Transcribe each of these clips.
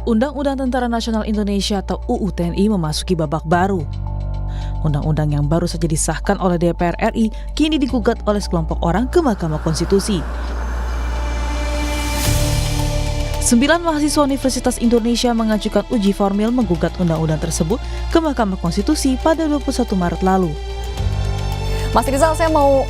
Undang-Undang Tentara Nasional Indonesia atau UU TNI memasuki babak baru. Undang-undang yang baru saja disahkan oleh DPR RI kini digugat oleh sekelompok orang ke Mahkamah Konstitusi. 9 mahasiswa Universitas Indonesia mengajukan uji formil menggugat undang-undang tersebut ke Mahkamah Konstitusi pada 21 Maret lalu. Mas Rizal, saya mau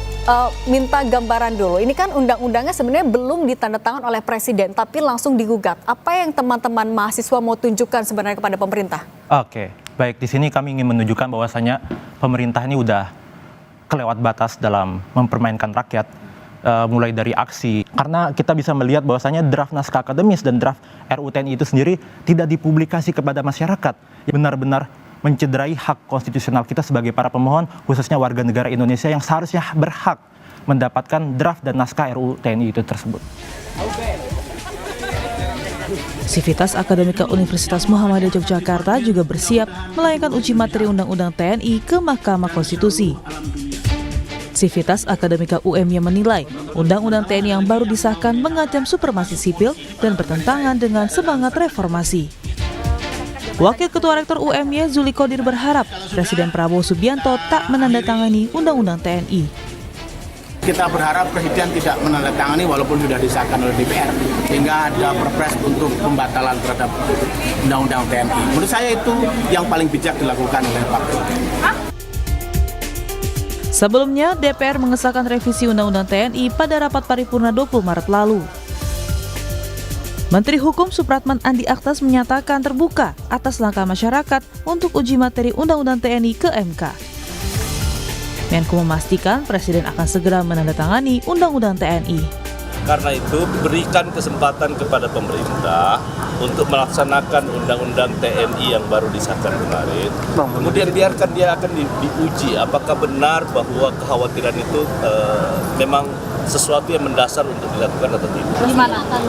minta gambaran dulu. Ini kan undang-undangnya sebenarnya belum ditandatangan oleh Presiden, tapi langsung digugat. Apa yang teman-teman mahasiswa mau tunjukkan sebenarnya kepada pemerintah? Oke, baik. Di sini kami ingin menunjukkan bahwasanya pemerintah ini udah kelewat batas dalam mempermainkan rakyat, mulai dari aksi. Karena kita bisa melihat bahwasanya draft naskah akademis dan draft RUU TNI itu sendiri tidak dipublikasi kepada masyarakat. Benar-benar mencederai hak konstitusional kita sebagai para pemohon, khususnya warga negara Indonesia yang seharusnya berhak mendapatkan draft dan naskah RUU TNI itu tersebut. Sivitas Akademika Universitas Muhammadiyah Yogyakarta juga bersiap melayangkan uji materi Undang-Undang TNI ke Mahkamah Konstitusi. Sivitas Akademika UMY menilai Undang-Undang TNI yang baru disahkan mengancam supremasi sipil dan bertentangan dengan semangat reformasi. Wakil Ketua Rektor UMY Zuli Qodir berharap Presiden Prabowo Subianto tak menandatangani Undang-Undang TNI. Kita berharap Presiden tidak menandatangani walaupun sudah disahkan oleh DPR, sehingga ada perpres untuk pembatalan terhadap Undang-Undang TNI. Menurut saya itu yang paling bijak dilakukan oleh Pak Presiden. Sebelumnya, DPR mengesahkan revisi Undang-Undang TNI pada rapat paripurna 20 Maret lalu. Menteri Hukum Supratman Andi Aktas menyatakan terbuka atas langkah masyarakat untuk uji materi Undang-Undang TNI ke MK. Menko memastikan Presiden akan segera menandatangani Undang-Undang TNI. Karena itu berikan kesempatan kepada pemerintah untuk melaksanakan Undang-Undang TNI yang baru disahkan kemarin. Kemudian biarkan dia akan diuji apakah benar bahwa kekhawatiran itu memang sesuatu yang mendasar untuk dilakukan atau tidak. Gimana akan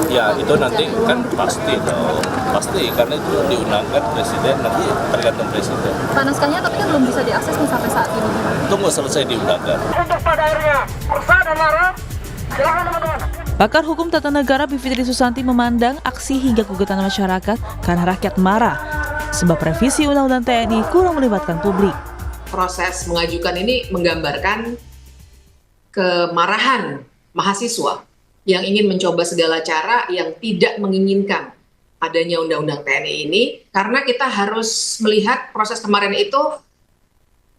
Ya itu nanti kan pasti dong, pasti karena itu diundangkan Presiden, nanti tergantung Presiden. naskahnya tapi kan belum bisa diakses sampai saat ini. Tunggu selesai diundangkan. Untuk pada akhirnya bersah dan larang, silakan teman-teman. Pakar Hukum Tata Negara Bivitri Susanti memandang aksi hingga gugatan masyarakat karena rakyat marah, sebab revisi Undang-Undang TNI kurang melibatkan publik. Proses mengajukan ini menggambarkan kemarahan mahasiswa yang ingin mencoba segala cara yang tidak menginginkan adanya Undang-Undang TNI ini, karena kita harus melihat proses kemarin itu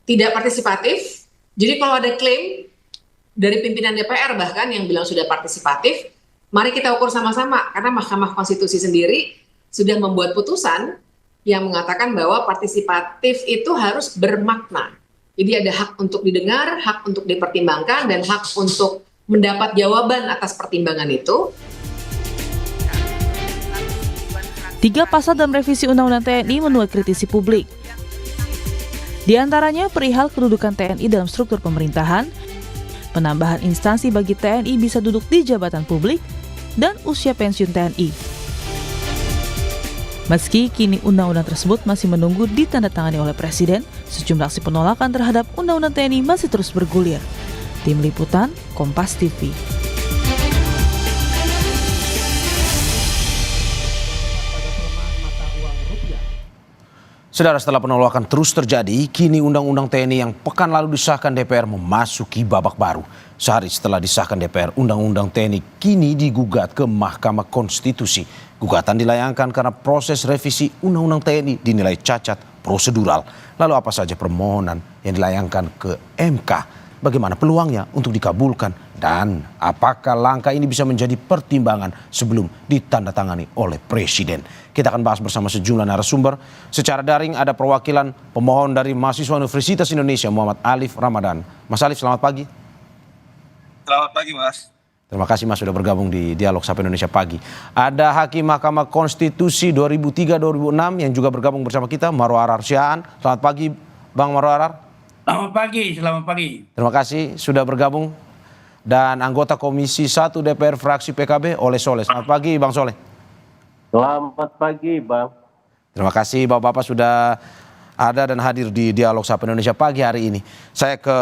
tidak partisipatif. Jadi kalau ada klaim dari pimpinan DPR bahkan yang bilang sudah partisipatif, mari kita ukur sama-sama, karena Mahkamah Konstitusi sendiri sudah membuat putusan yang mengatakan bahwa partisipatif itu harus bermakna. Jadi ada hak untuk didengar, hak untuk dipertimbangkan, dan hak untuk mendapat jawaban atas pertimbangan itu. 3 pasal dalam revisi Undang-Undang TNI menuai kritisi publik. Di antaranya perihal kedudukan TNI dalam struktur pemerintahan, penambahan instansi bagi TNI bisa duduk di jabatan publik, dan usia pensiun TNI. Meski kini undang-undang tersebut masih menunggu ditandatangani oleh Presiden, sejumlah aksi penolakan terhadap Undang-Undang TNI masih terus bergulir. Tim Liputan, Kompas TV. Saudara, setelah penolakan terus terjadi, kini Undang-Undang TNI yang pekan lalu disahkan DPR memasuki babak baru. Sehari setelah disahkan DPR, Undang-Undang TNI kini digugat ke Mahkamah Konstitusi. Gugatan dilayangkan karena proses revisi Undang-Undang TNI dinilai cacat prosedural. Lalu apa saja permohonan yang dilayangkan ke MK? Bagaimana peluangnya untuk dikabulkan? Dan apakah langkah ini bisa menjadi pertimbangan sebelum ditandatangani oleh Presiden? Kita akan bahas bersama sejumlah narasumber. Secara daring ada perwakilan pemohon dari mahasiswa Universitas Indonesia, Muhammad Alif Ramadan. Mas Alif, selamat pagi. Selamat pagi, Mas. Terima kasih, Mas, sudah bergabung di Dialog Sapa Indonesia Pagi. Ada Hakim Mahkamah Konstitusi 2003-2006 yang juga bergabung bersama kita, Marwar Arsyan. Selamat pagi, Bang Marwar. Selamat pagi. Terima kasih sudah bergabung. Dan anggota Komisi 1 DPR fraksi PKB, Oleh Soleh. Selamat pagi, Bang Soleh. Selamat pagi, Bang. Terima kasih Bapak-Bapak sudah ada dan hadir di Dialog Sapa Indonesia Pagi hari ini. Saya ke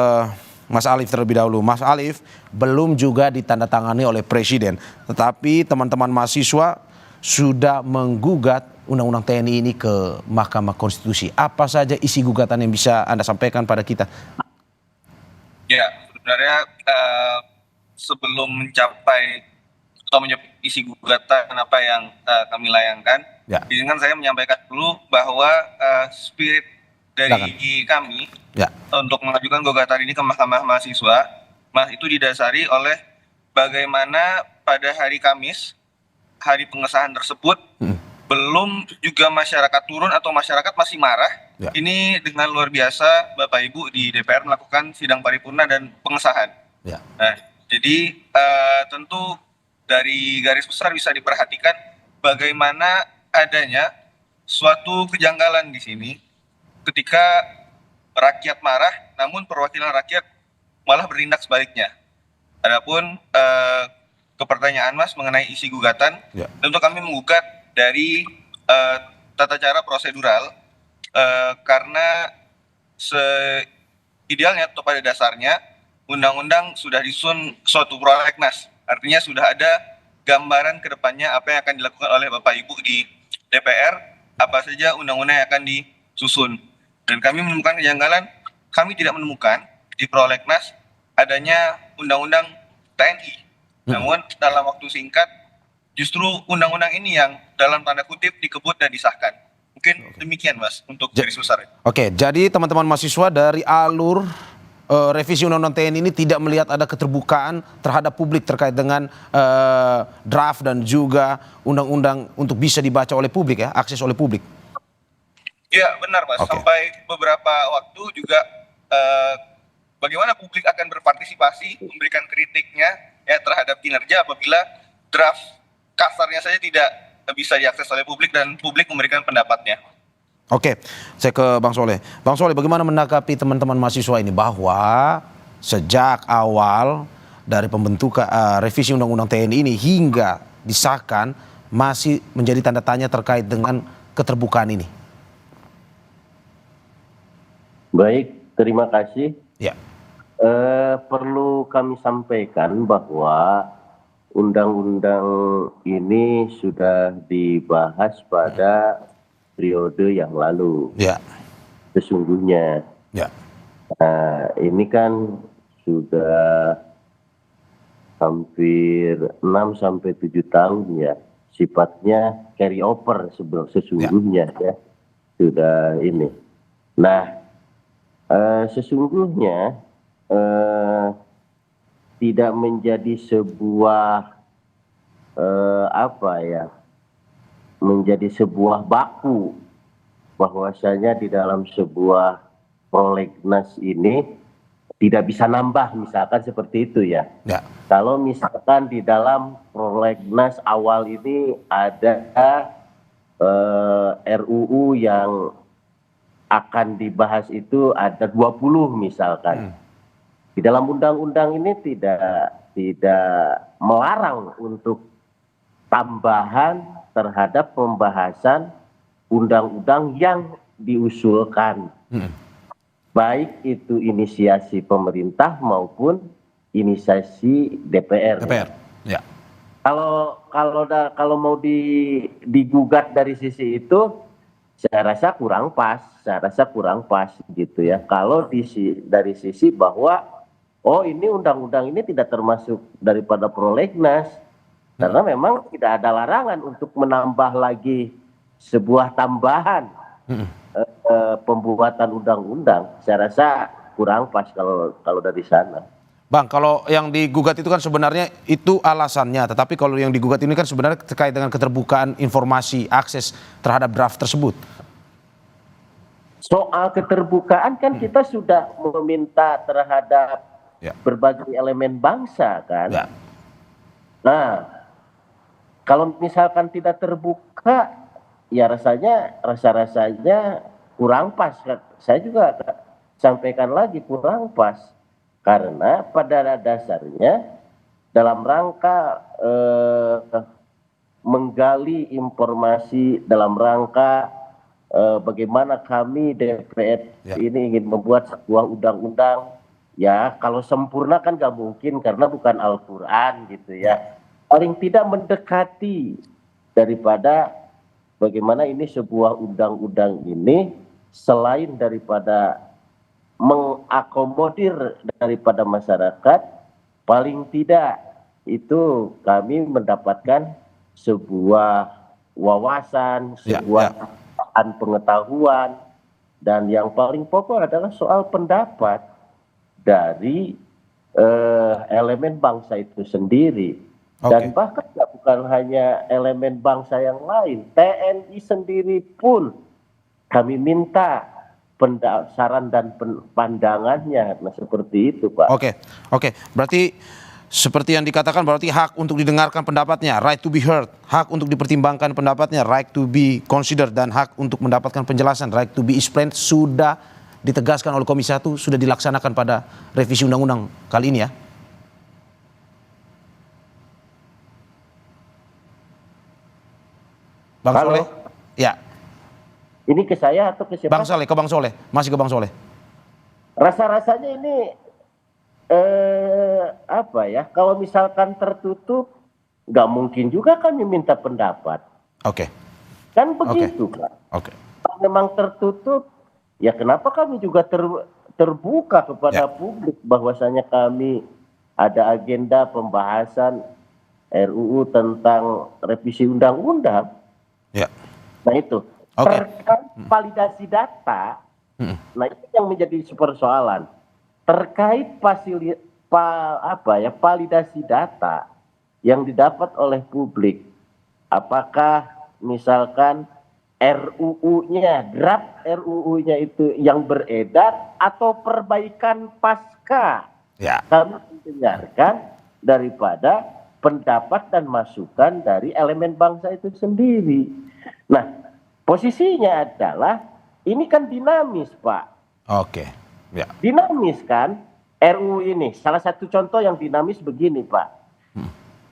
Mas Alif terlebih dahulu. Mas Alif, belum juga ditandatangani oleh Presiden. Tetapi teman-teman mahasiswa sudah menggugat Undang-Undang TNI ini ke Mahkamah Konstitusi. Apa saja isi gugatan yang bisa Anda sampaikan pada kita? Ya, sebenarnya sebelum mencapai atau isi gugatan apa yang kami layangkan, izinkan saya menyampaikan dulu bahwa spirit dari kami untuk mengajukan gugatan ini ke Mahkamah Mahasiswa itu didasari oleh bagaimana pada hari Kamis, hari pengesahan tersebut, belum juga masyarakat turun atau masyarakat masih marah. Ini dengan luar biasa Bapak Ibu di DPR melakukan sidang paripurna dan pengesahan. Nah, jadi tentu dari garis besar bisa diperhatikan bagaimana adanya suatu kejanggalan di sini ketika rakyat marah, namun perwakilan rakyat malah bertindak sebaliknya. Adapun ke pertanyaan Mas mengenai isi gugatan, tentu kami menggugat dari tata cara prosedural karena idealnya atau pada dasarnya undang-undang sudah disusun suatu prolegnas, artinya sudah ada gambaran ke depannya apa yang akan dilakukan oleh Bapak Ibu di DPR, apa saja undang-undang yang akan disusun. Dan kami menemukan kejanggalan, kami tidak menemukan di prolegnas adanya undang-undang TNI. Namun dalam waktu singkat justru undang-undang ini yang dalam tanda kutip dikebut dan disahkan. Mungkin demikian Mas untuk garis besar. Oke, jadi teman-teman mahasiswa dari alur revisi Undang-Undang TNI ini tidak melihat ada keterbukaan terhadap publik terkait dengan draft dan juga undang-undang untuk bisa dibaca oleh publik ya, akses oleh publik. Iya benar Mas, sampai beberapa waktu juga bagaimana publik akan berpartisipasi, memberikan kritiknya ya terhadap kinerja apabila draft kasarnya saja tidak bisa diakses oleh publik dan publik memberikan pendapatnya. Oke, saya ke Bang Soleh. Bang Soleh, bagaimana menanggapi teman-teman mahasiswa ini bahwa sejak awal dari pembentukan revisi Undang-Undang TNI ini hingga disahkan masih menjadi tanda tanya terkait dengan keterbukaan ini? Baik, terima kasih. Ya. Perlu kami sampaikan bahwa undang-undang ini sudah dibahas pada periode yang lalu. Ya. Sesungguhnya. Ya. Nah, ini kan sudah hampir 6-7 tahun ya. Sifatnya carry over sesungguhnya ya. Sudah ini. Nah, sesungguhnya tidak menjadi sebuah menjadi sebuah baku bahwasanya di dalam sebuah prolegnas ini tidak bisa nambah misalkan seperti itu ya. Kalau misalkan di dalam prolegnas awal ini ada RUU yang akan dibahas itu ada 20 misalkan. Di dalam undang-undang ini tidak melarang untuk tambahan terhadap pembahasan undang-undang yang diusulkan. Baik itu inisiasi pemerintah maupun inisiasi DPR. Ya. Kalau mau digugat dari sisi itu, saya rasa kurang pas gitu ya. Kalau dari sisi bahwa ini undang-undang ini tidak termasuk daripada prolegnas karena memang tidak ada larangan untuk menambah lagi sebuah tambahan pembuatan undang-undang. Saya rasa kurang pas kalau dari sana. Bang, kalau yang digugat itu kan sebenarnya itu alasannya, tetapi kalau yang digugat ini kan sebenarnya terkait dengan keterbukaan informasi akses terhadap draft tersebut. Soal keterbukaan kan kita sudah meminta terhadap berbagai elemen bangsa kan. Nah, kalau misalkan tidak terbuka, ya rasanya kurang pas. Saya juga sampaikan lagi kurang pas. Karena pada dasarnya dalam rangka menggali informasi, dalam rangka bagaimana kami DPR ini ingin membuat sebuah undang-undang, ya kalau sempurna kan gak mungkin karena bukan Al-Quran gitu ya. Paling tidak mendekati daripada bagaimana ini sebuah undang-undang ini selain daripada mengakomodir daripada masyarakat, paling tidak itu kami mendapatkan sebuah wawasan, sebuah pengetahuan, dan yang paling pokok adalah soal pendapat dari elemen bangsa itu sendiri. Dan bahkan bukan hanya elemen bangsa yang lain, TNI sendiri pun kami minta saran dan pandangannya. Nah, seperti itu, Pak. Oke. Berarti seperti yang dikatakan, berarti hak untuk didengarkan pendapatnya, right to be heard, hak untuk dipertimbangkan pendapatnya, right to be considered, dan hak untuk mendapatkan penjelasan, right to be explained, sudah ditegaskan oleh Komisi 1, sudah dilaksanakan pada revisi undang-undang kali ini ya. Bang Soleh? Ya. Ini ke saya atau ke siapa? Ke Bang Soleh. Masih ke Bang Soleh. Rasa-rasanya ini apa ya? Kalau misalkan tertutup, nggak mungkin juga kami minta pendapat. Kan begitu, Pak. Kalau memang tertutup, ya kenapa kami juga terbuka kepada publik bahwasanya kami ada agenda pembahasan RUU tentang revisi undang-undang. Nah itu. Terkait validasi data, nah itu yang menjadi persoalan. Terkait validasi data yang didapat oleh publik, apakah misalkan RUU-nya, draft RUU-nya itu yang beredar atau perbaikan pasca? Kami mendengarkan daripada pendapat dan masukan dari elemen bangsa itu sendiri. Nah, posisinya adalah ini kan dinamis, Pak. Dinamis kan RUU ini. Salah satu contoh yang dinamis begini, Pak.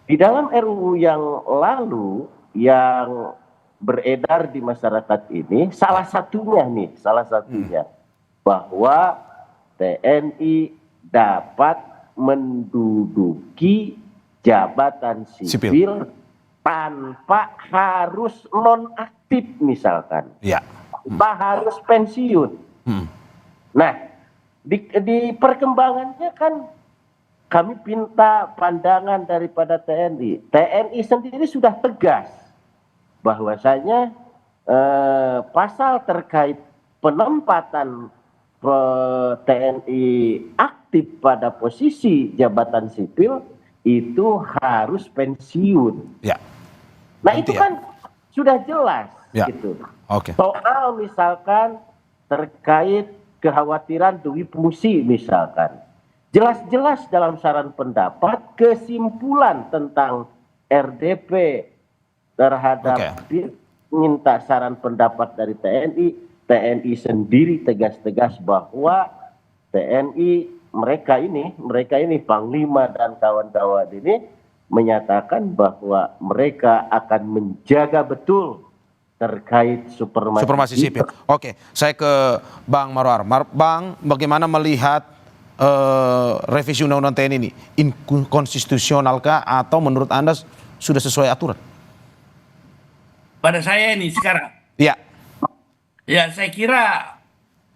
Di dalam RUU yang lalu yang beredar di masyarakat ini, salah satunya bahwa TNI dapat menduduki jabatan sipil tanpa harus nonaktif misalkan, tanpa harus pensiun. Nah, di perkembangannya kan kami minta pandangan daripada TNI. TNI sendiri sudah tegas bahwasanya pasal terkait penempatan TNI aktif pada posisi jabatan sipil itu harus pensiun. Nah itu kan sudah jelas gitu. Soal misalkan terkait kekhawatiran duwi fungsi misalkan, jelas-jelas dalam saran pendapat kesimpulan tentang RDP terhadap minta saran pendapat dari TNI sendiri tegas-tegas bahwa TNI mereka ini Panglima dan kawan-kawan ini menyatakan bahwa mereka akan menjaga betul terkait supremasi sipil. Saya ke Bang Marwar. Bang, bagaimana melihat revisi undang-undang TNI ini? Inkonstitusionalkah atau menurut Anda sudah sesuai aturan? Pada saya ini sekarang. Ya, saya kira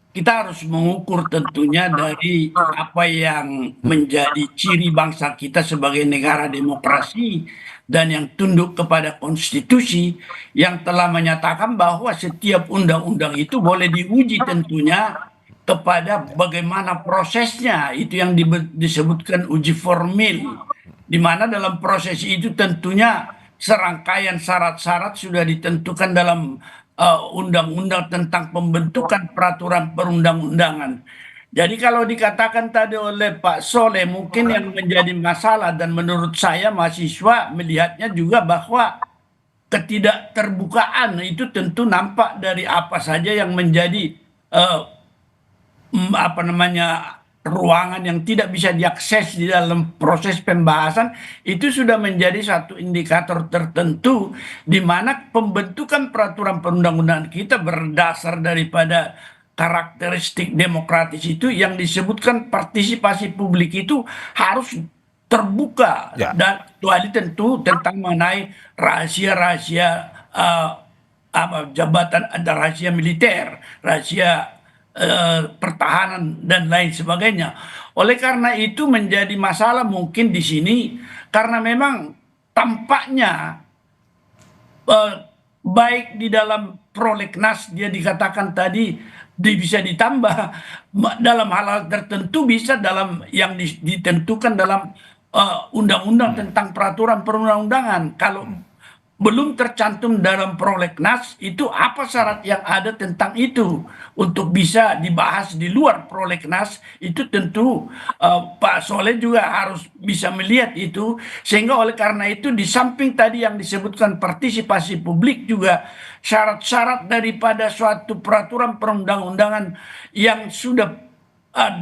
kita harus mengukur tentunya dari apa yang menjadi ciri bangsa kita sebagai negara demokrasi dan yang tunduk kepada konstitusi yang telah menyatakan bahwa setiap undang-undang itu boleh diuji tentunya kepada bagaimana prosesnya, itu yang disebutkan uji formil, di mana dalam proses itu tentunya serangkaian syarat-syarat sudah ditentukan dalam undang-undang tentang pembentukan peraturan perundang-undangan. Jadi kalau dikatakan tadi oleh Pak Soleh mungkin yang menjadi masalah, dan menurut saya mahasiswa melihatnya juga bahwa ketidakterbukaan itu tentu nampak dari apa saja yang menjadi ruangan yang tidak bisa diakses di dalam proses pembahasan. Itu sudah menjadi satu indikator tertentu di mana pembentukan peraturan perundang-undangan kita berdasar daripada karakteristik demokratis itu yang disebutkan partisipasi publik itu harus terbuka dan kecuali tentu tentang mengenai rahasia-rahasia jabatan, ada rahasia militer, rahasia pertahanan dan lain sebagainya. Oleh karena itu menjadi masalah mungkin di sini karena memang tampaknya baik di dalam prolegnas dia dikatakan tadi bisa ditambah dalam hal-hal tertentu, bisa dalam yang ditentukan dalam undang-undang tentang peraturan perundang-undangan. Kalau belum tercantum dalam prolegnas, itu apa syarat yang ada tentang itu untuk bisa dibahas di luar prolegnas, itu tentu Pak Soleh juga harus bisa melihat itu, sehingga oleh karena itu di samping tadi yang disebutkan partisipasi publik, juga syarat-syarat daripada suatu peraturan perundang-undangan yang sudah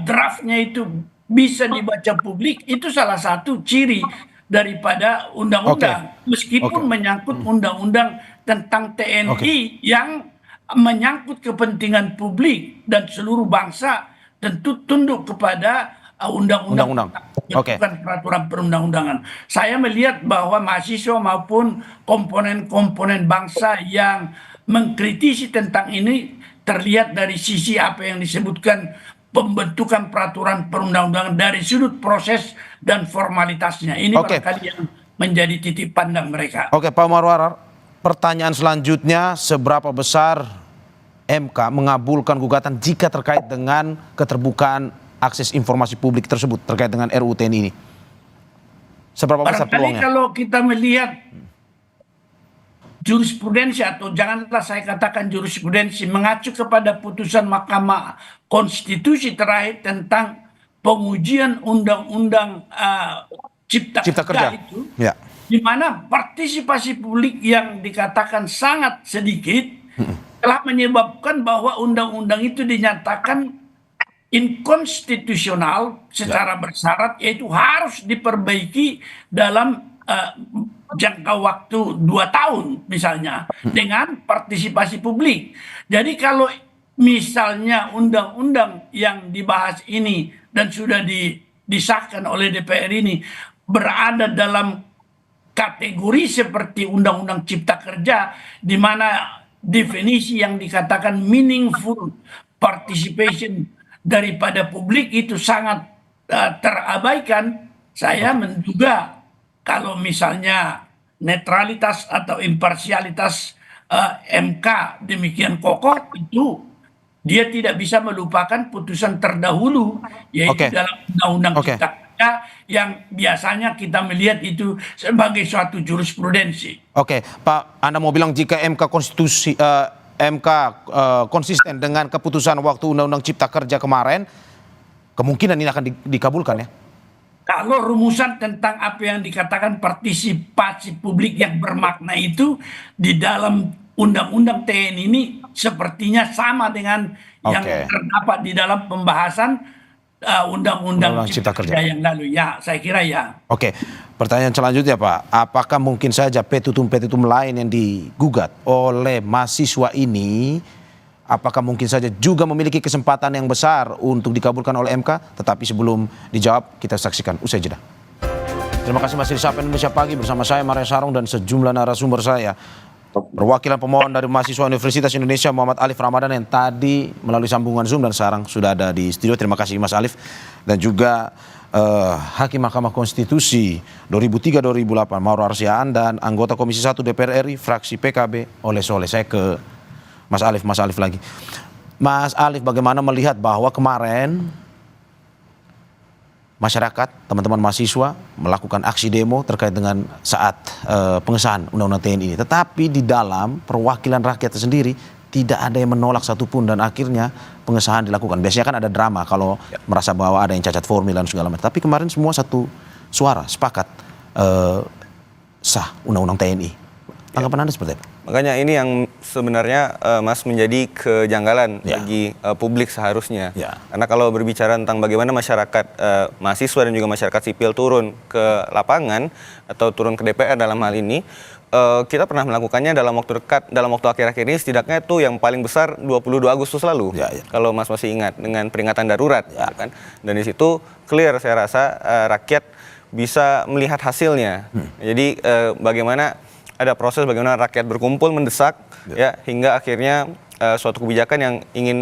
draftnya itu bisa dibaca publik, itu salah satu ciri daripada undang-undang, meskipun menyangkut undang-undang tentang TNI yang menyangkut kepentingan publik dan seluruh bangsa, tentu tunduk kepada undang-undang bukan peraturan perundang-undangan. Saya melihat bahwa mahasiswa maupun komponen-komponen bangsa yang mengkritisi tentang ini terlihat dari sisi apa yang disebutkan pembentukan peraturan perundang-undangan dari sudut proses dan formalitasnya. Ini barangkali yang menjadi titik pandang mereka. Oke, Pak Marwarar, pertanyaan selanjutnya, seberapa besar MK mengabulkan gugatan jika terkait dengan keterbukaan akses informasi publik tersebut terkait dengan RUU TNI ini? Seberapa besar peluangnya? Kalau kita melihat jurisprudensi, atau janganlah saya katakan jurisprudensi, mengacu kepada putusan Mahkamah Konstitusi terakhir tentang pengujian undang-undang Cipta Kerja itu, di mana partisipasi publik yang dikatakan sangat sedikit telah menyebabkan bahwa undang-undang itu dinyatakan inkonstitusional secara bersyarat, yaitu harus diperbaiki dalam jangka waktu 2 tahun misalnya dengan partisipasi publik. Jadi kalau misalnya undang-undang yang dibahas ini dan sudah disahkan oleh DPR ini berada dalam kategori seperti Undang-Undang Cipta Kerja, di mana definisi yang dikatakan meaningful participation daripada publik itu sangat terabaikan, saya menduga kalau misalnya netralitas atau imparsialitas MK demikian kokoh, itu dia tidak bisa melupakan putusan terdahulu, yaitu dalam Undang-Undang Cipta Kerja yang biasanya kita melihat itu sebagai suatu jurisprudensi. Oke, Pak, Anda mau bilang jika MK konsisten dengan keputusan waktu Undang-Undang Cipta Kerja kemarin, kemungkinan ini akan dikabulkan ya? Kalau rumusan tentang apa yang dikatakan partisipasi publik yang bermakna itu di dalam Undang-Undang TNI ini sepertinya sama dengan yang terdapat di dalam pembahasan Undang-Undang Cipta Kerja yang lalu. Ya, saya kira ya. Oke, pertanyaan selanjutnya Pak, apakah mungkin saja petitum-petitum lain yang digugat oleh mahasiswa ini, apakah mungkin saja juga memiliki kesempatan yang besar untuk dikabulkan oleh MK? Tetapi sebelum dijawab, kita saksikan usai jeda. Terima kasih masih di Sapa Indonesia Pagi bersama saya Maria Sarong dan sejumlah narasumber saya. Perwakilan pemohon dari mahasiswa Universitas Indonesia Muhammad Alif Ramadan yang tadi melalui sambungan Zoom dan sekarang sudah ada di studio. Terima kasih Mas Alif. Dan juga Hakim Mahkamah Konstitusi 2003-2008 Mauro Arsiaan dan anggota Komisi 1 DPR RI fraksi PKB Oleh Soleh. Saya ke Mas Alif lagi. Mas Alif, bagaimana melihat bahwa kemarin masyarakat, teman-teman mahasiswa melakukan aksi demo terkait dengan saat pengesahan Undang-Undang TNI ini. Tetapi di dalam perwakilan rakyat sendiri tidak ada yang menolak satupun dan akhirnya pengesahan dilakukan. Biasanya kan ada drama kalau merasa bahwa ada yang cacat formil dan segala macam. Tapi kemarin semua satu suara sepakat sah Undang-Undang TNI. Tanggapan Anda seperti apa? Makanya ini yang sebenarnya Mas menjadi kejanggalan bagi publik seharusnya. Karena kalau berbicara tentang bagaimana masyarakat mahasiswa dan juga masyarakat sipil turun ke lapangan atau turun ke DPR dalam hal ini, kita pernah melakukannya dalam waktu dekat, dalam waktu akhir-akhir ini setidaknya itu yang paling besar 22 Agustus lalu. Kalau Mas masih ingat dengan peringatan darurat, kan? Dan di situ clear saya rasa rakyat bisa melihat hasilnya. Jadi bagaimana ada proses bagaimana rakyat berkumpul mendesak ya hingga akhirnya suatu kebijakan yang ingin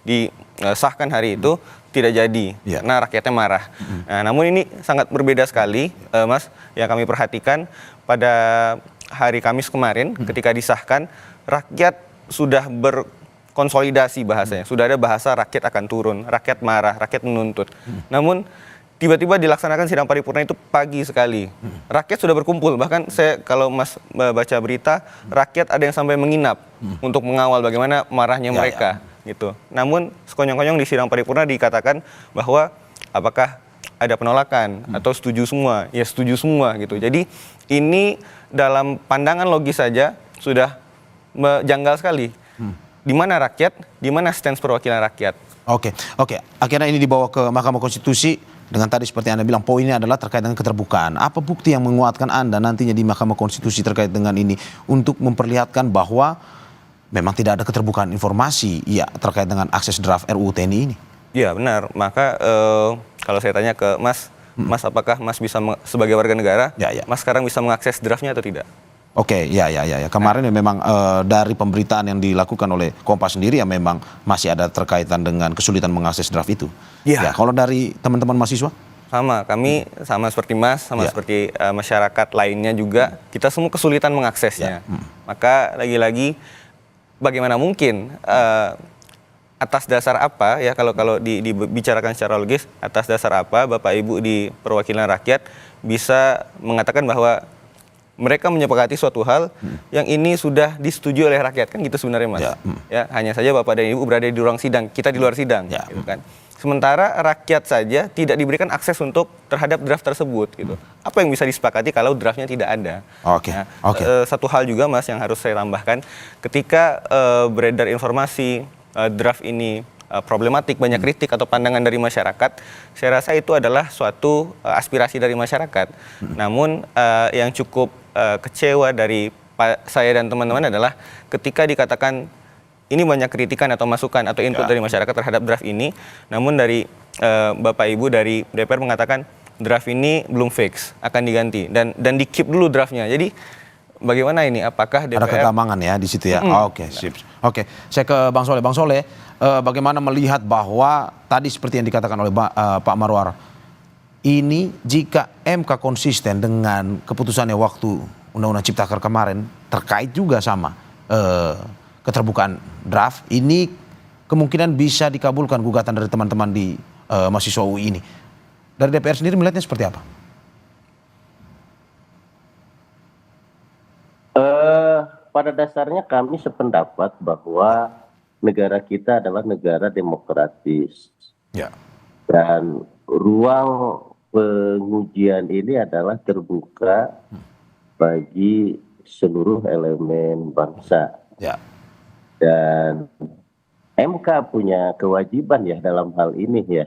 disahkan hari itu tidak jadi karena rakyatnya marah. Nah, namun ini sangat berbeda sekali, Mas, yang kami perhatikan pada hari Kamis kemarin ketika disahkan, rakyat sudah berkonsolidasi bahasanya, sudah ada bahasa rakyat akan turun, rakyat marah, rakyat menuntut. Namun tiba-tiba dilaksanakan sidang paripurna itu pagi sekali. Rakyat sudah berkumpul, bahkan saya kalau Mas baca berita, rakyat ada yang sampai menginap untuk mengawal bagaimana marahnya mereka. Gitu. Namun sekonyong-konyong di sidang paripurna dikatakan bahwa apakah ada penolakan atau setuju semua? Ya setuju semua gitu. Jadi ini dalam pandangan logis saja sudah janggal sekali. Di mana rakyat, di mana stance perwakilan rakyat? Oke. Akhirnya ini dibawa ke Mahkamah Konstitusi dengan tadi seperti Anda bilang poinnya adalah terkait dengan keterbukaan. Apa bukti yang menguatkan Anda nantinya di Mahkamah Konstitusi terkait dengan ini untuk memperlihatkan bahwa memang tidak ada keterbukaan informasi terkait dengan akses draft RUU TNI ini? Iya benar, maka kalau saya tanya ke Mas, Mas apakah Mas bisa sebagai warga negara, Mas sekarang bisa mengakses draftnya atau tidak? Oke, kemarin memang dari pemberitaan yang dilakukan oleh Kompas sendiri ya memang masih ada terkaitan dengan kesulitan mengakses draft itu. Ya, kalau dari teman-teman mahasiswa? Sama, kami sama seperti Mas, sama seperti masyarakat lainnya juga, kita semua kesulitan mengaksesnya. Maka lagi-lagi bagaimana mungkin atas dasar apa ya kalau dibicarakan secara logis, atas dasar apa Bapak Ibu di perwakilan rakyat bisa mengatakan bahwa mereka menyepakati suatu hal yang ini sudah disetujui oleh rakyat, kan gitu sebenarnya Mas. Ya, hanya saja Bapak dan Ibu berada di ruang sidang, kita di luar sidang gitu kan. Sementara rakyat saja tidak diberikan akses untuk terhadap draft tersebut gitu. Apa yang bisa disepakati kalau draftnya tidak ada? Satu hal juga Mas yang harus saya tambahkan, ketika beredar informasi draft ini problematik, banyak kritik atau pandangan dari masyarakat, saya rasa itu adalah suatu aspirasi dari masyarakat. Namun yang cukup kecewa dari saya dan teman-teman adalah ketika dikatakan ini banyak kritikan atau masukan atau input dari masyarakat terhadap draft ini, namun dari Bapak Ibu dari DPR mengatakan draft ini belum fix, akan diganti dan di-keep dulu draftnya. Jadi bagaimana ini? Apakah DPR... Ada kegamangan ya di situ ya? Oke, sip. Oke, saya ke Bang Soleh. Bang Soleh, bagaimana melihat bahwa tadi seperti yang dikatakan oleh Pak Marwar, ini jika MK konsisten dengan keputusannya waktu Undang-Undang Ciptaker kemarin terkait juga sama keterbukaan draft, ini kemungkinan bisa dikabulkan gugatan dari teman-teman di mahasiswa UI ini. Dari DPR sendiri melihatnya seperti apa? Pada dasarnya kami sependapat bahwa negara kita adalah negara demokratis. Dan ruang pengujian ini adalah terbuka bagi seluruh elemen bangsa. Dan MK punya kewajiban ya dalam hal ini ya,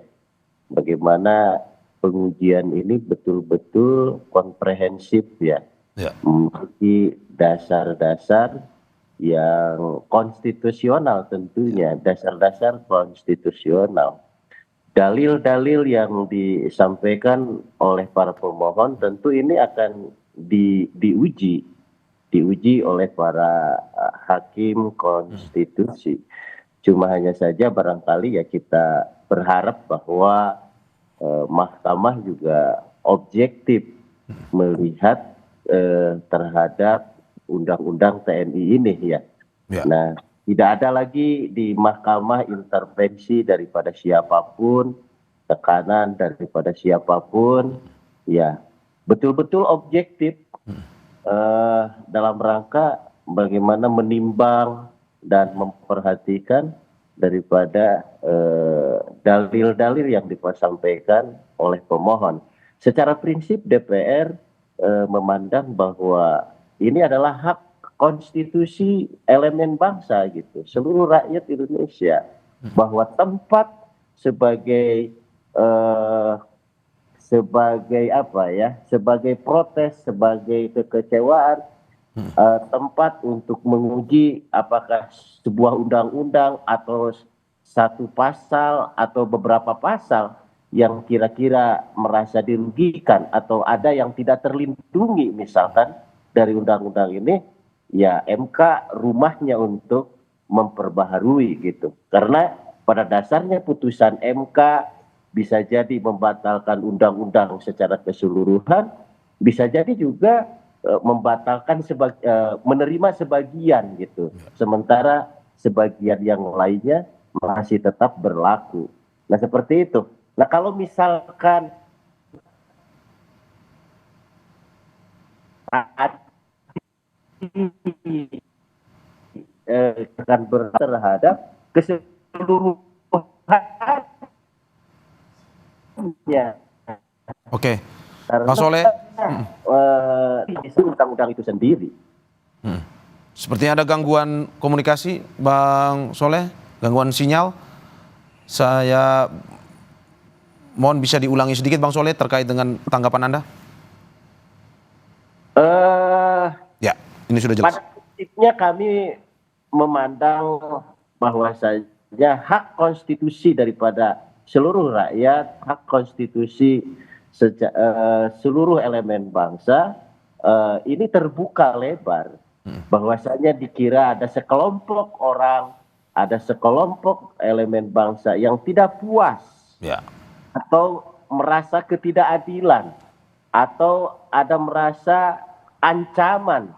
bagaimana pengujian ini betul-betul komprehensif ya, memiliki dasar-dasar yang konstitusional tentunya, dasar-dasar konstitusional. Dalil-dalil yang disampaikan oleh para pemohon tentu ini akan diuji oleh para hakim konstitusi. Cuma hanya saja barangkali ya kita berharap bahwa mahkamah juga objektif melihat terhadap undang-undang TNI ini ya. Nah, tidak ada lagi di mahkamah intervensi daripada siapapun, tekanan daripada siapapun, ya betul-betul objektif dalam rangka bagaimana menimbang dan memperhatikan daripada dalil-dalil yang disampaikan oleh pemohon. Secara prinsip DPR memandang bahwa ini adalah hak konstitusi elemen bangsa gitu, seluruh rakyat Indonesia, bahwa tempat sebagai sebagai protes, sebagai kekecewaan, tempat untuk menguji apakah sebuah undang-undang atau satu pasal atau beberapa pasal yang kira-kira merasa dirugikan atau ada yang tidak terlindungi misalkan dari undang-undang ini, ya MK rumahnya untuk memperbaharui gitu. Karena pada dasarnya putusan MK bisa jadi membatalkan undang-undang secara keseluruhan, bisa jadi juga membatalkan menerima sebagian gitu. Sementara sebagian yang lainnya masih tetap berlaku. Nah, seperti itu. Nah, kalau misalkan akan terhadap keseluruhannya. Oke, Bang Soleh. Itu undang-undang itu sendiri. Sepertinya ada gangguan komunikasi, Bang Soleh, gangguan sinyal. Saya mohon bisa diulangi sedikit, Bang Soleh, terkait dengan tanggapan Anda. Ya, ini sudah jelas. Pada prinsipnya kami memandang bahwasanya hak konstitusi daripada seluruh rakyat, hak konstitusi seluruh elemen bangsa ini terbuka lebar. Bahwasanya dikira ada sekelompok orang, ada sekelompok elemen bangsa yang tidak puas atau merasa ketidakadilan atau ada merasa ancaman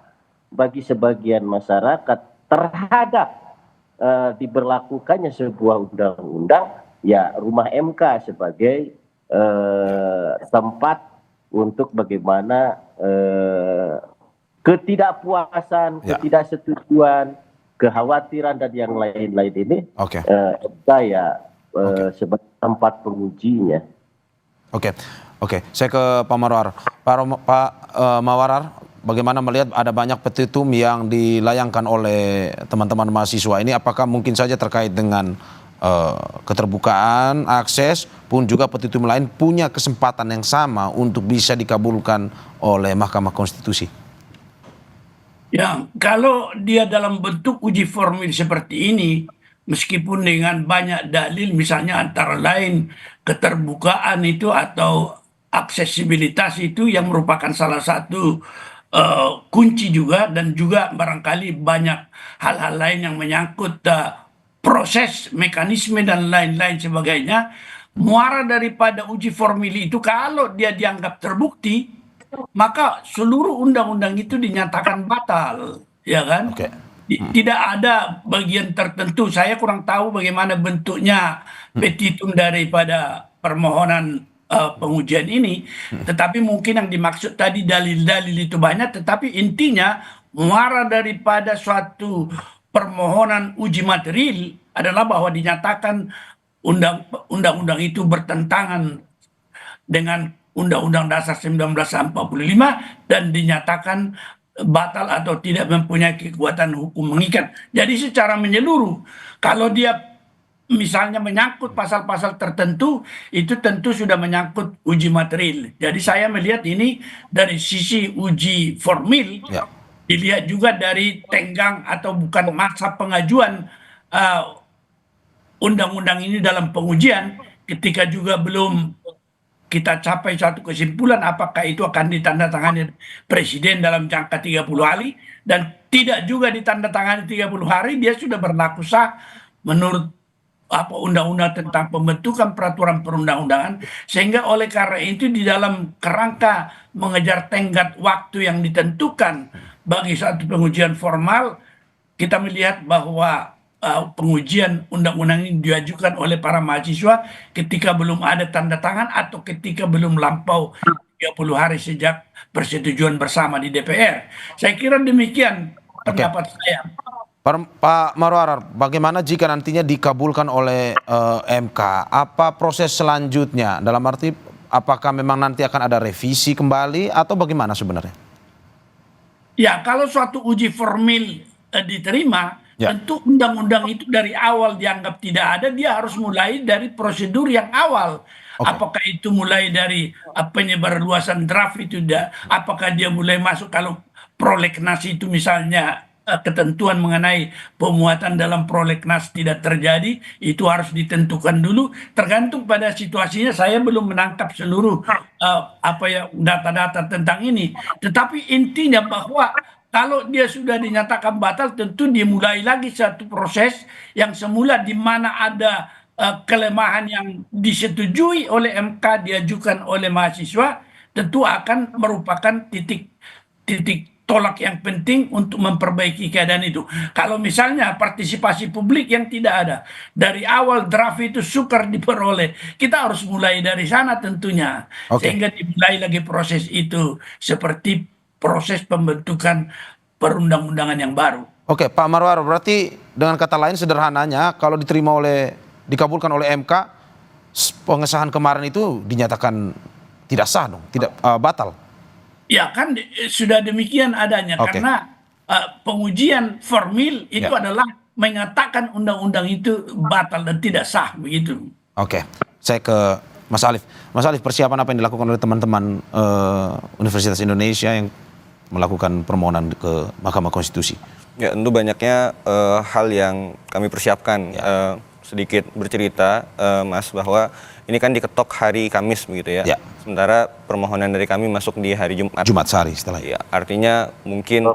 bagi sebagian masyarakat terhadap diberlakukannya sebuah undang-undang, ya rumah MK sebagai tempat untuk bagaimana ketidakpuasan, ketidaksetujuan, kekhawatiran dan yang lain-lain ini MK ya sebagai tempat pengujinya. Oke. Saya ke Pak Marwarar. Pak Marwarar, bagaimana melihat ada banyak petitum yang dilayangkan oleh teman-teman mahasiswa ini? Apakah mungkin saja terkait dengan keterbukaan, akses, pun juga petitum lain punya kesempatan yang sama untuk bisa dikabulkan oleh Mahkamah Konstitusi? Ya, kalau dia dalam bentuk uji formil seperti ini, meskipun dengan banyak dalil, misalnya antara lain keterbukaan itu atau aksesibilitas itu yang merupakan salah satu kunci juga, dan juga barangkali banyak hal-hal lain yang menyangkut proses, mekanisme dan lain-lain sebagainya. Muara daripada uji formil itu kalau dia dianggap terbukti, maka seluruh undang-undang itu dinyatakan batal, ya kan? Tidak ada bagian tertentu. Saya kurang tahu bagaimana bentuknya petitum daripada permohonan pengujian ini, tetapi mungkin yang dimaksud tadi dalil-dalil itu banyak, tetapi intinya muara daripada suatu permohonan uji material adalah bahwa dinyatakan undang-undang itu bertentangan dengan Undang-Undang Dasar 1945 dan dinyatakan batal atau tidak mempunyai kekuatan hukum mengikat. Jadi secara menyeluruh, kalau dia misalnya menyangkut pasal-pasal tertentu, itu tentu sudah menyangkut uji material. Jadi saya melihat ini dari sisi uji formil, dilihat juga dari tenggang atau bukan masa pengajuan undang-undang ini dalam pengujian, ketika juga belum kita capai suatu kesimpulan apakah itu akan ditandatangani Presiden dalam jangka 30 hari, dan tidak juga ditandatangani 30 hari, dia sudah berlaku sah menurut undang-undang tentang pembentukan peraturan perundang-undangan. Sehingga oleh karena itu di dalam kerangka mengejar tenggat waktu yang ditentukan bagi satu pengujian formal, kita melihat bahwa pengujian undang-undang ini diajukan oleh para mahasiswa ketika belum ada tanda tangan atau ketika belum lampau 30 hari sejak persetujuan bersama di DPR. Saya kira demikian pendapat saya. Pak Marwarar, bagaimana jika nantinya dikabulkan oleh MK? Apa proses selanjutnya? Dalam arti apakah memang nanti akan ada revisi kembali atau bagaimana sebenarnya? Ya, kalau suatu uji formil diterima, tentu undang-undang itu dari awal dianggap tidak ada, dia harus mulai dari prosedur yang awal. Apakah itu mulai dari penyebarluasan draft itu, apakah dia mulai masuk kalau prolegnas itu misalnya ketentuan mengenai pemuatan dalam prolegnas tidak terjadi, itu harus ditentukan dulu. Tergantung pada situasinya. Saya belum menangkap seluruh data-data tentang ini. Tetapi intinya bahwa kalau dia sudah dinyatakan batal, tentu dimulai lagi satu proses yang semula di mana ada kelemahan yang disetujui oleh MK diajukan oleh mahasiswa, tentu akan merupakan titik tolak yang penting untuk memperbaiki keadaan itu. Kalau misalnya partisipasi publik yang tidak ada dari awal, draft itu sukar diperoleh, kita harus mulai dari sana tentunya, sehingga dimulai lagi proses itu seperti proses pembentukan perundang-undangan yang baru. Oke, Pak Marwar, berarti dengan kata lain sederhananya kalau dikabulkan oleh MK, pengesahan kemarin itu dinyatakan tidak sah dong, tidak batal. Ya kan sudah demikian adanya, karena pengujian formil itu adalah menyatakan undang-undang itu batal dan tidak sah begitu. Oke, saya ke Mas Alif. Mas Alif, persiapan apa yang dilakukan oleh teman-teman Universitas Indonesia yang melakukan permohonan ke Mahkamah Konstitusi? Ya, tentu banyaknya hal yang kami persiapkan. Sedikit bercerita, Mas, bahwa ini kan diketok hari Kamis begitu ya. Sementara permohonan dari kami masuk di hari Jumat. Jumat sehari setelah. Ya, artinya mungkin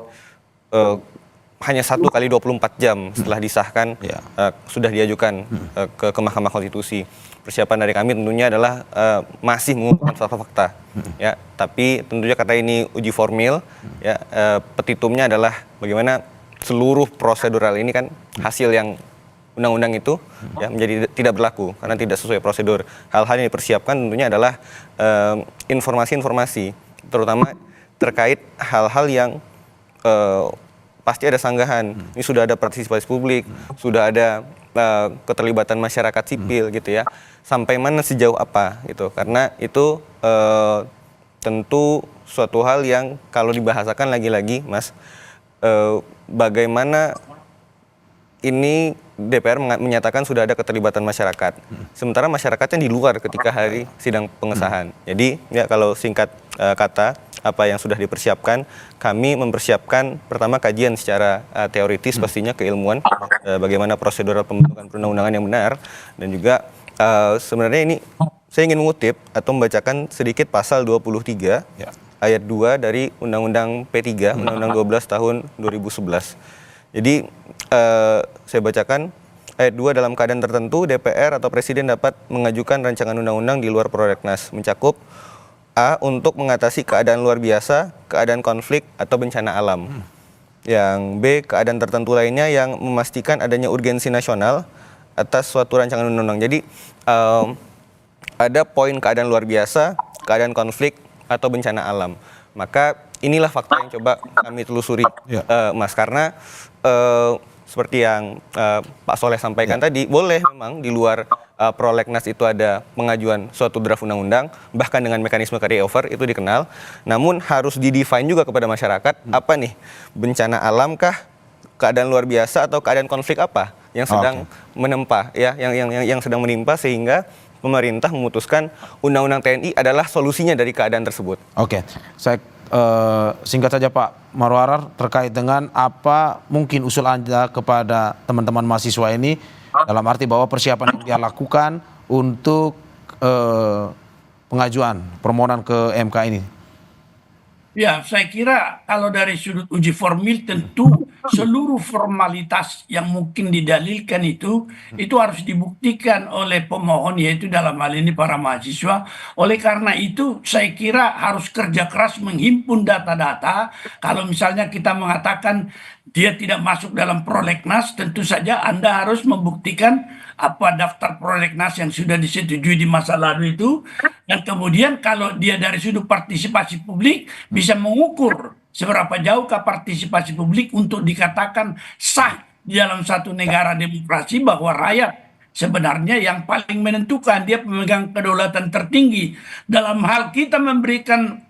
hanya 1 kali 24 jam setelah disahkan sudah diajukan ke Mahkamah Konstitusi. Persiapan dari kami tentunya adalah masih mengumpulkan fakta-fakta. Ya, tapi tentunya karena ini uji formil, ya, petitumnya adalah bagaimana seluruh prosedural ini kan hasil yang undang-undang itu ya menjadi tidak berlaku karena tidak sesuai prosedur. Hal-hal yang dipersiapkan tentunya adalah informasi-informasi, terutama terkait hal-hal yang pasti ada sanggahan. Ini sudah ada partisipasi publik, sudah ada keterlibatan masyarakat sipil gitu ya. Sampai mana, sejauh apa gitu. Karena itu tentu suatu hal yang kalau dibahasakan lagi-lagi, Mas, bagaimana ini DPR menyatakan sudah ada keterlibatan masyarakat. Sementara masyarakatnya di luar ketika hari sidang pengesahan. Jadi ya kalau singkat kata apa yang sudah dipersiapkan, kami mempersiapkan pertama kajian secara teoritis pastinya, keilmuan, bagaimana prosedural pembentukan perundang-undangan yang benar, dan juga sebenarnya ini saya ingin mengutip atau membacakan sedikit pasal 23 ayat 2 dari Undang-Undang P3, Undang-Undang 12 tahun 2011. Jadi saya bacakan ayat 2, dalam keadaan tertentu DPR atau Presiden dapat mengajukan rancangan undang-undang di luar prolegnas, mencakup A. Untuk mengatasi keadaan luar biasa, keadaan konflik atau bencana alam. Yang B. Keadaan tertentu lainnya yang memastikan adanya urgensi nasional atas suatu rancangan undang-undang. Jadi ada poin keadaan luar biasa, keadaan konflik atau bencana alam. Maka inilah fakta yang coba kami telusuri, Mas, karena seperti yang Pak Soleh sampaikan tadi, boleh memang di luar prolegnas itu ada pengajuan suatu draft undang-undang, bahkan dengan mekanisme carryover itu dikenal, namun harus didefine juga kepada masyarakat, apa nih, bencana alam kah, keadaan luar biasa, atau keadaan konflik apa yang sedang menempa, ya, yang sedang menimpa, sehingga pemerintah memutuskan undang-undang TNI adalah solusinya dari keadaan tersebut. Oke, saya singkat saja Pak Marwar terkait dengan apa mungkin usul Anda kepada teman-teman mahasiswa ini dalam arti bahwa persiapan yang dia lakukan untuk pengajuan permohonan ke MK ini. Ya, saya kira kalau dari sudut uji formil tentu seluruh formalitas yang mungkin didalilkan itu harus dibuktikan oleh pemohon, yaitu dalam hal ini para mahasiswa. Oleh karena itu saya kira harus kerja keras menghimpun data-data. Kalau misalnya kita mengatakan dia tidak masuk dalam prolegnas, tentu saja Anda harus membuktikan apa daftar prolegnas yang sudah disetujui di masa lalu itu, dan kemudian kalau dia dari sudut partisipasi publik bisa mengukur seberapa jauhkah partisipasi publik untuk dikatakan sah di dalam satu negara demokrasi, bahwa rakyat sebenarnya yang paling menentukan, dia pemegang kedaulatan tertinggi. Dalam hal kita memberikan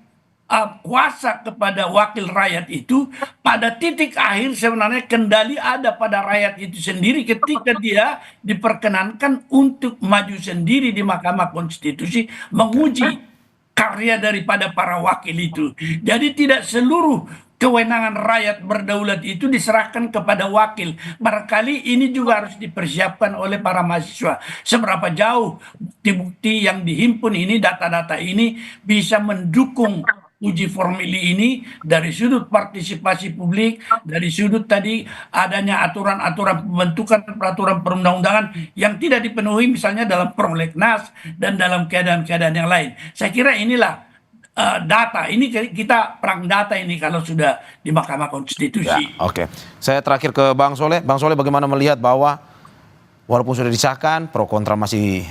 kuasa kepada wakil rakyat itu, pada titik akhir sebenarnya kendali ada pada rakyat itu sendiri ketika dia diperkenankan untuk maju sendiri di Mahkamah Konstitusi menguji karya daripada para wakil itu. Jadi tidak seluruh kewenangan rakyat berdaulat itu diserahkan kepada wakil. Barangkali ini juga harus dipersiapkan oleh para mahasiswa. Seberapa jauh bukti-bukti yang dihimpun ini, data-data ini bisa mendukung uji formili ini dari sudut partisipasi publik, dari sudut tadi adanya aturan-aturan pembentukan peraturan perundang-undangan yang tidak dipenuhi misalnya dalam prolegnas dan dalam keadaan-keadaan yang lain. Saya kira inilah data, ini kita perang data ini kalau sudah di Mahkamah Konstitusi. Ya, oke. Saya terakhir ke Bang Soleh. Bang Soleh, bagaimana melihat bahwa walaupun sudah disahkan, pro kontra masih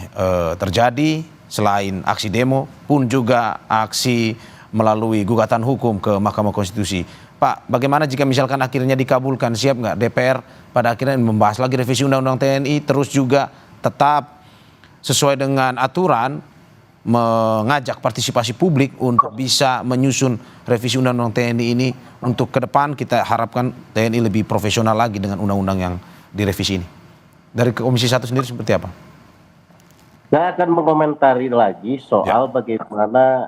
terjadi, selain aksi demo pun juga aksi melalui gugatan hukum ke Mahkamah Konstitusi. Pak, bagaimana jika misalkan akhirnya dikabulkan, siap nggak DPR pada akhirnya membahas lagi revisi Undang-Undang TNI, terus juga tetap sesuai dengan aturan mengajak partisipasi publik untuk bisa menyusun revisi Undang-Undang TNI ini untuk ke depan kita harapkan TNI lebih profesional lagi dengan undang-undang yang direvisi ini. Dari Komisi 1 sendiri seperti apa? Saya akan mengomentari lagi soal bagaimana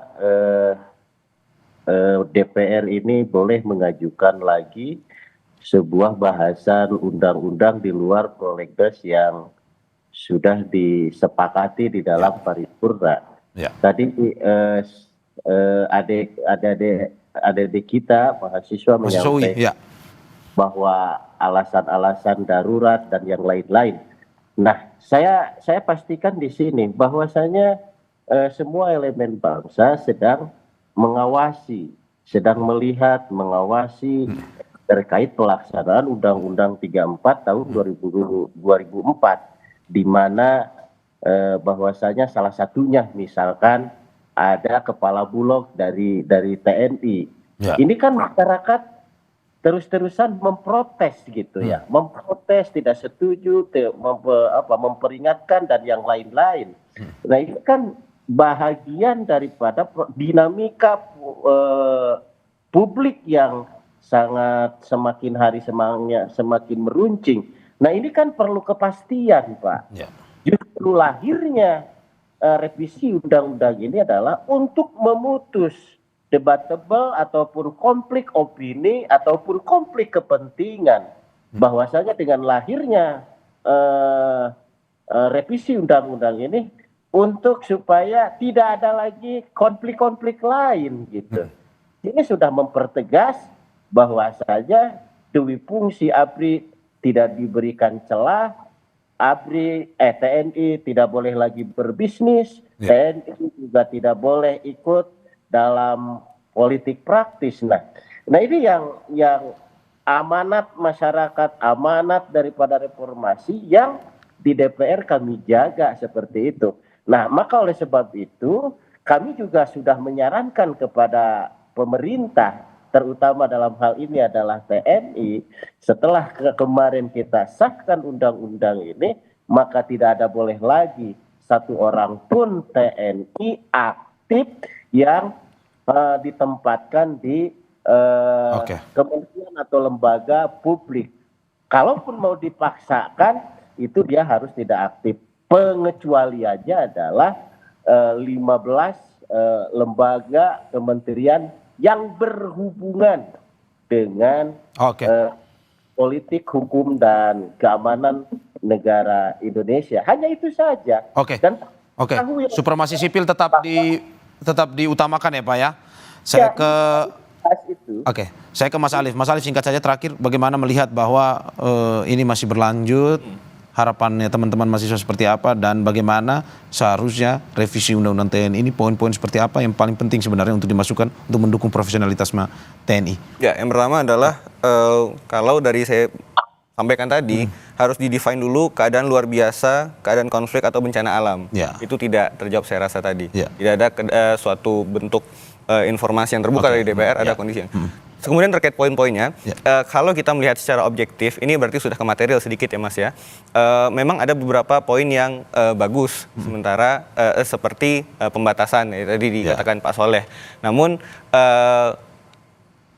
DPR ini boleh mengajukan lagi sebuah bahasan undang-undang di luar prolegnas yang sudah disepakati di dalam paripurna. Tadi adik kita mahasiswa menyampaikan bahwa alasan-alasan darurat dan yang lain-lain. Nah, saya pastikan di sini bahwasanya semua elemen bangsa sedang mengawasi, sedang melihat, mengawasi terkait pelaksanaan Undang-Undang 34 tahun 2004, di mana bahwasanya salah satunya misalkan ada kepala bulog dari TNI. Ini kan masyarakat terus-terusan memprotes gitu ya, memprotes, tidak setuju, memperingatkan dan yang lain-lain. Nah, ini kan bahagian daripada dinamika publik yang sangat semakin hari semakin meruncing. Nah, ini kan perlu kepastian, Pak. Justru lahirnya revisi undang-undang ini adalah untuk memutus debatable ataupun konflik opini ataupun konflik kepentingan. Bahwasanya dengan lahirnya revisi undang-undang ini untuk supaya tidak ada lagi konflik-konflik lain gitu. Ini sudah mempertegas bahwasanya duwi fungsi ABRI tidak diberikan celah, TNI tidak boleh lagi berbisnis, TNI juga tidak boleh ikut dalam politik praktis. Nah ini yang amanat masyarakat, amanat daripada reformasi yang di DPR kami jaga seperti itu. Nah, maka oleh sebab itu kami juga sudah menyarankan kepada pemerintah, terutama dalam hal ini adalah TNI, setelah kemarin kita sahkan undang-undang ini, maka tidak ada boleh lagi satu orang pun TNI aktif yang ditempatkan di kementerian atau lembaga publik. Kalaupun mau dipaksakan, itu dia harus tidak aktif. Pengecualiannya adalah 15 lembaga kementerian yang berhubungan dengan politik, hukum, dan keamanan negara Indonesia. Hanya itu saja. Dan supremasi sipil tetap diutamakan ya Pak ya. Saya ke Mas Alif. Mas Alif, singkat saja terakhir, bagaimana melihat bahwa ini masih berlanjut? Harapannya teman-teman mahasiswa seperti apa dan bagaimana seharusnya revisi Undang-Undang TNI ini poin-poin seperti apa yang paling penting sebenarnya untuk dimasukkan untuk mendukung profesionalitas TNI? Ya, yang pertama adalah kalau dari saya sampaikan tadi harus didefine dulu keadaan luar biasa, keadaan konflik atau bencana alam. Itu tidak terjawab saya rasa tadi. Tidak ada suatu bentuk informasi yang terbuka dari DPR, ada kondisi yang. Kemudian terkait poin-poinnya, kalau kita melihat secara objektif, ini berarti sudah ke material sedikit ya Mas ya. Memang ada beberapa poin yang bagus, sementara seperti pembatasan, ya, tadi dikatakan Pak Soleh. Namun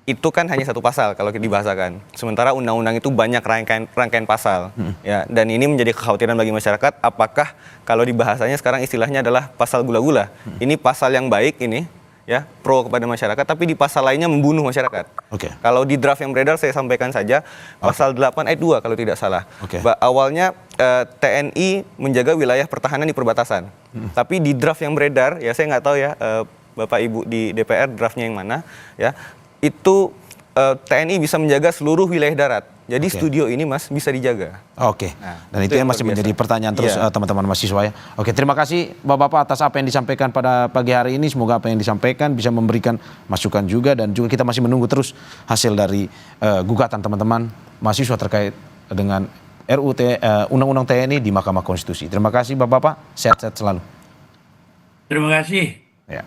itu kan hanya satu pasal kalau dibahasakan. Sementara undang-undang itu banyak rangkaian pasal. Ya, dan ini menjadi kekhawatiran bagi masyarakat, apakah kalau dibahasanya sekarang istilahnya adalah pasal gula-gula. Ini pasal yang baik ini, ya pro kepada masyarakat, tapi di pasal lainnya membunuh masyarakat. Kalau di draft yang beredar saya sampaikan saja pasal 8 ayat 2 kalau tidak salah. Awalnya TNI menjaga wilayah pertahanan di perbatasan. Tapi di draft yang beredar, ya saya nggak tahu ya Bapak Ibu di DPR draftnya yang mana, ya itu TNI bisa menjaga seluruh wilayah darat. Jadi studio ini Mas bisa dijaga. Dan itu yang masih menjadi pertanyaan terus teman-teman mahasiswa ya. Terima kasih Bapak-bapak atas apa yang disampaikan pada pagi hari ini. Semoga apa yang disampaikan bisa memberikan masukan juga, dan juga kita masih menunggu terus hasil dari gugatan teman-teman mahasiswa terkait dengan Undang-Undang TNI di Mahkamah Konstitusi. Terima kasih Bapak-bapak, sehat-sehat selalu. Terima kasih. Ya.